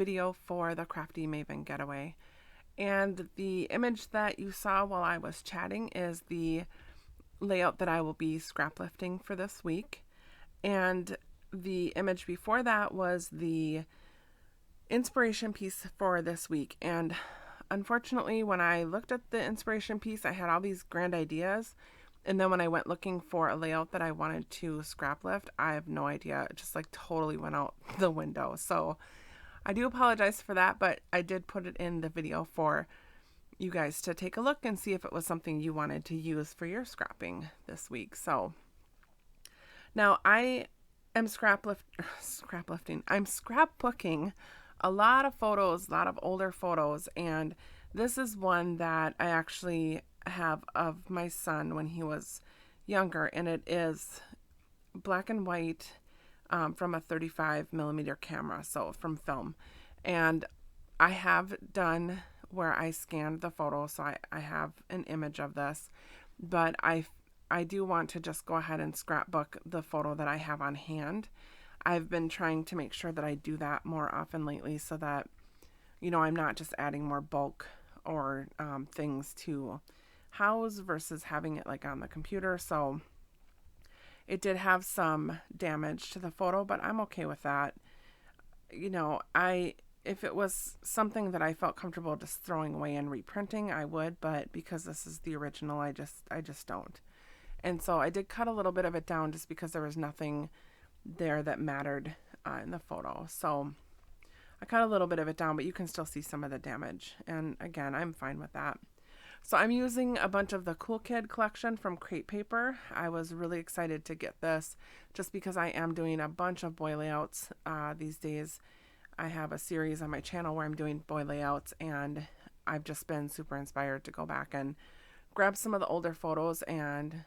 video for the Crafty Maven Getaway. And the image that you saw while I was chatting is the layout that I will be scrap lifting for this week. And the image before that was the inspiration piece for this week. And unfortunately, when I looked at the inspiration piece, I had all these grand ideas. And then when I went looking for a layout that I wanted to scrap lift, I have no idea. It just like totally went out the window. So I do apologize for that, but I did put it in the video for you guys to take a look and see if it was something you wanted to use for your scrapping this week. So now I am scraplifting. I'm scrapbooking a lot of photos, a lot of older photos, and this is one that I actually have of my son when he was younger, and it is black and white from a 35 millimeter camera, so from film. And I have done where I scanned the photo, so I have an image of this, but I do want to just go ahead and scrapbook the photo that I have on hand. I've been trying to make sure that I do that more often lately so that, you know, I'm not just adding more bulk or things to house versus having it like on the computer. So it did have some damage to the photo, but I'm okay with that. You know, if it was something that I felt comfortable just throwing away and reprinting, I would, but because this is the original, I just don't. And so I did cut a little bit of it down just because there was nothing there that mattered in the photo. So I cut a little bit of it down, but you can still see some of the damage. And again, I'm fine with that. So I'm using a bunch of the Cool Kid collection from Crate Paper. I was really excited to get this just because I am doing a bunch of boy layouts these days. I have a series on my channel where I'm doing boy layouts, and I've just been super inspired to go back and grab some of the older photos and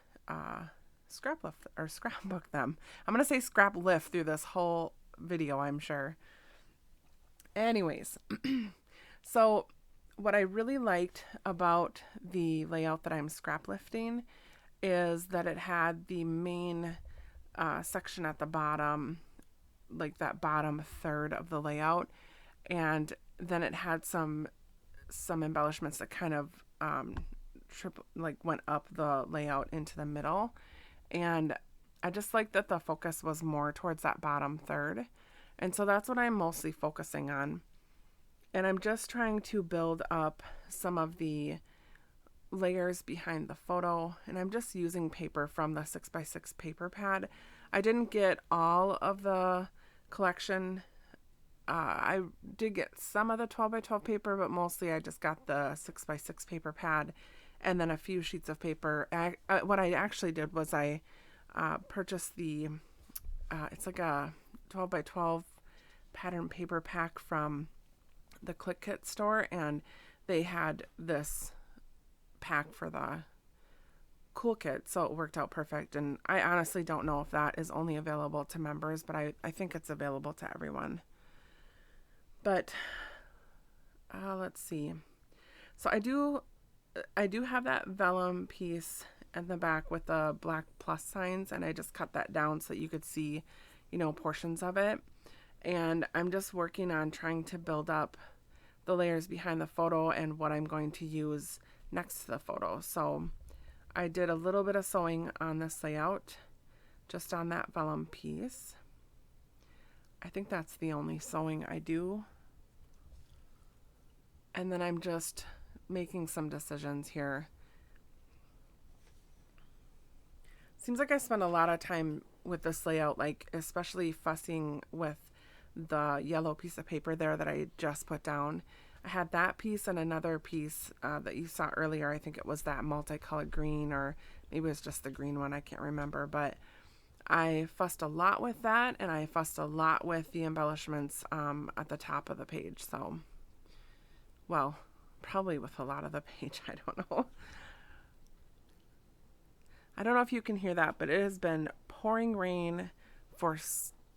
scrapbook them. I'm going to say scrap lift through this whole video, I'm sure. Anyways, so what I really liked about the layout that I'm scrap lifting is that it had the main section at the bottom, like that bottom third of the layout, and then it had some embellishments that kind of went up the layout into the middle. And I just like that the focus was more towards that bottom third. And so that's what I'm mostly focusing on. And I'm just trying to build up some of the layers behind the photo. And I'm just using paper from the 6x6 paper pad. I didn't get all of the collection. I did get some of the 12x12 paper, but mostly I just got the 6x6 paper pad and then a few sheets of paper. What I actually did was I purchased it's like a 12x12 pattern paper pack from the Click Kit store, and they had this pack for the Cool Kit, so it worked out perfect. And I honestly don't know if that is only available to members, but I think it's available to everyone. But let's see. So I do have that vellum piece in the back with the black plus signs, and I just cut that down so that you could see, you know, portions of it. And I'm just working on trying to build up the layers behind the photo and what I'm going to use next to the photo. So I did a little bit of sewing on this layout, just on that vellum piece. I think that's the only sewing I do. And then I'm just making some decisions here. Seems like I spend a lot of time with this layout, like especially fussing with the yellow piece of paper there that I just put down. I had that piece and another piece that you saw earlier. I think it was that multicolored green, or maybe it was just the green one. I can't remember, but I fussed a lot with that, and I fussed a lot with the embellishments at the top of the page. So, well, probably with a lot of the page. I don't know. I don't know if you can hear that, but it has been pouring rain for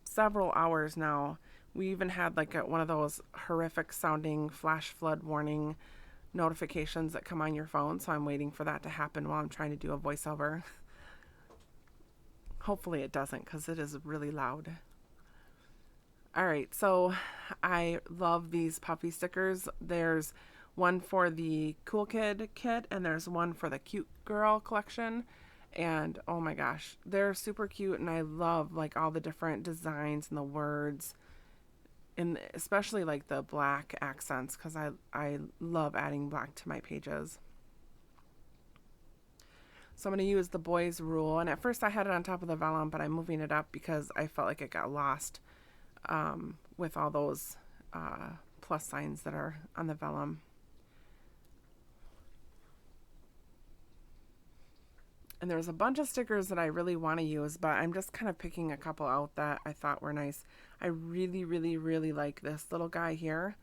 several hours now. We even had like one of those horrific sounding flash flood warning notifications that come on your phone. So I'm waiting for that to happen while I'm trying to do a voiceover. Hopefully it doesn't, because it is really loud. All right, so I love these puffy stickers. There's one for the cool kid kit, and there's one for the cute girl collection. And oh my gosh, they're super cute, and I love like all the different designs and the words, and especially like the black accents because I love adding black to my pages. So I'm going to use the boys rule, and at first I had it on top of the vellum, but I'm moving it up because I felt like it got lost with all those plus signs that are on the vellum. And there's a bunch of stickers that I really want to use, but I'm just kind of picking a couple out that I thought were nice. I really, really, really like this little guy here.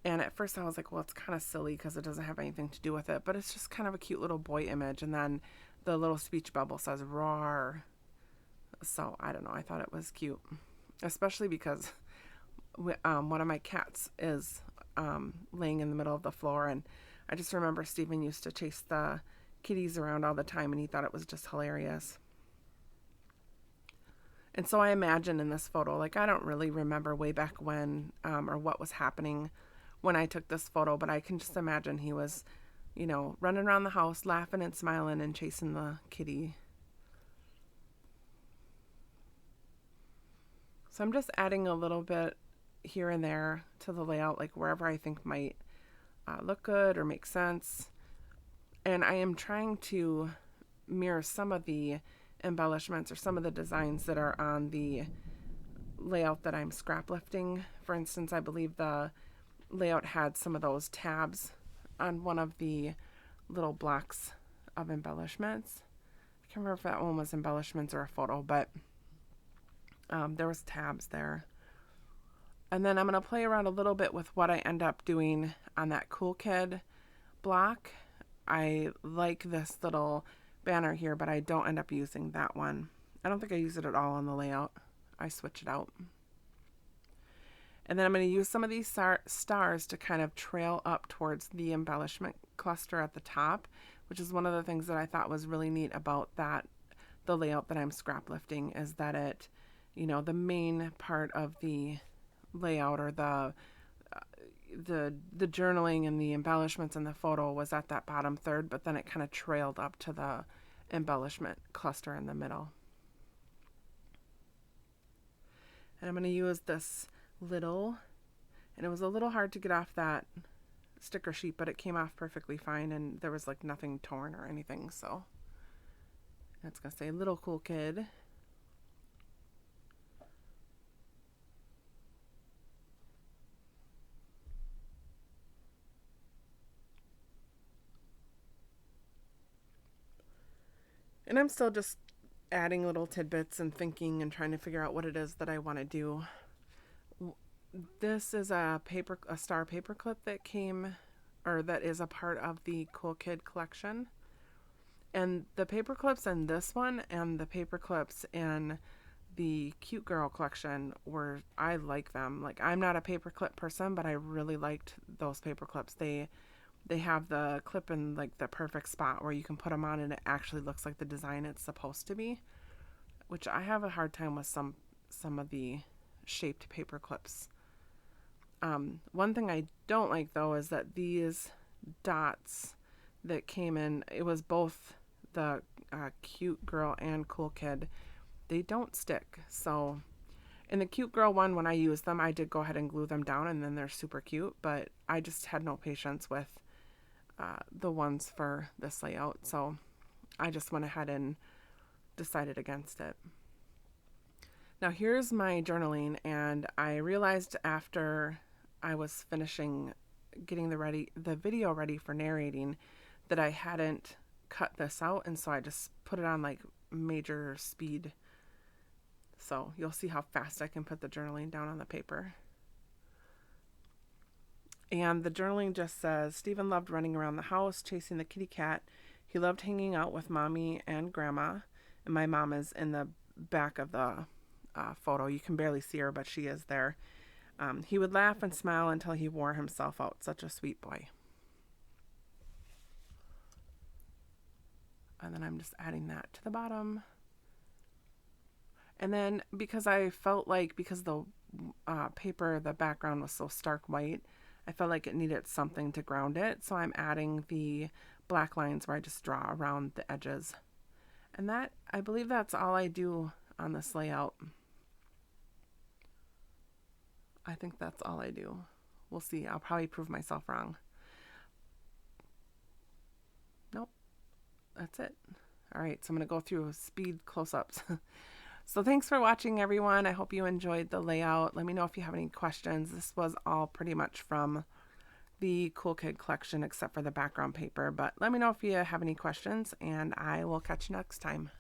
And at first I was like, well, it's kind of silly because it doesn't have anything to do with it, but it's just kind of a cute little boy image. And then the little speech bubble says roar. So I don't know. I thought it was cute, especially because one of my cats is laying in the middle of the floor. And I just remember Steven used to chase the kitties around all the time, and he thought it was just hilarious. And so I imagine in this photo, like I don't really remember way back when or what was happening when I took this photo, but I can just imagine he was, running around the house, laughing and smiling and chasing the kitty. So I'm just adding a little bit here and there to the layout, like wherever I think might look good or make sense. And I am trying to mirror some of the embellishments or some of the designs that are on the layout that I'm scrap lifting. For instance, I believe the layout had some of those tabs on one of the little blocks of embellishments. I can't remember if that one was embellishments or a photo, but there was tabs there. And then I'm going to play around a little bit with what I end up doing on that Cool Kid block. I like this little banner here, but I don't end up using that one. I don't think I use it at all on the layout. I switch it out. And then I'm going to use some of these stars to kind of trail up towards the embellishment cluster at the top, which is one of the things that I thought was really neat about the layout that I'm scrap lifting, is that it, the main part of the layout or the journaling and the embellishments in the photo was at that bottom third, but then it kind of trailed up to the embellishment cluster in the middle. And I'm going to use this little, and it was a little hard to get off that sticker sheet, but it came off perfectly fine, and there was like nothing torn or anything. So that's going to say little cool kid. And I'm still just adding little tidbits and thinking and trying to figure out what it is that I want to do. This is a star paper clip that came, or that is a part of the Cool Kid collection. And the paper clips in this one and the paper clips in the Cute Girl collection I like them. Like, I'm not a paper clip person, but I really liked those paper clips. They have the clip in like the perfect spot where you can put them on and it actually looks like the design it's supposed to be, which I have a hard time with some of the shaped paper clips. One thing I don't like though is that these dots that came in, it was both the Cute Girl and Cool Kid, they don't stick. So in the Cute Girl one, when I used them, I did go ahead and glue them down, and then they're super cute, but I just had no patience with the ones for this layout, so I just went ahead and decided against it. Now here's my journaling, and I realized after I was finishing getting the video ready for narrating that I hadn't cut this out, and so I just put it on like major speed. So you'll see how fast I can put the journaling down on the paper. And the journaling just says, Steven loved running around the house, chasing the kitty cat. He loved hanging out with mommy and grandma. And my mom is in the back of the photo. You can barely see her, but she is there. He would laugh and smile until he wore himself out. Such a sweet boy. And then I'm just adding that to the bottom. And then because I felt like, because the paper, the background was so stark white, I felt like it needed something to ground it. So I'm adding the black lines where I just draw around the edges. And that, I believe that's all I do on this layout. I think that's all I do. We'll see. I'll probably prove myself wrong. Nope. That's it. All right, so I'm going to go through speed close-ups. So thanks for watching, everyone. I hope you enjoyed the layout. Let me know if you have any questions. This was all pretty much from the Cool Kid collection except for the background paper. But let me know if you have any questions, and I will catch you next time.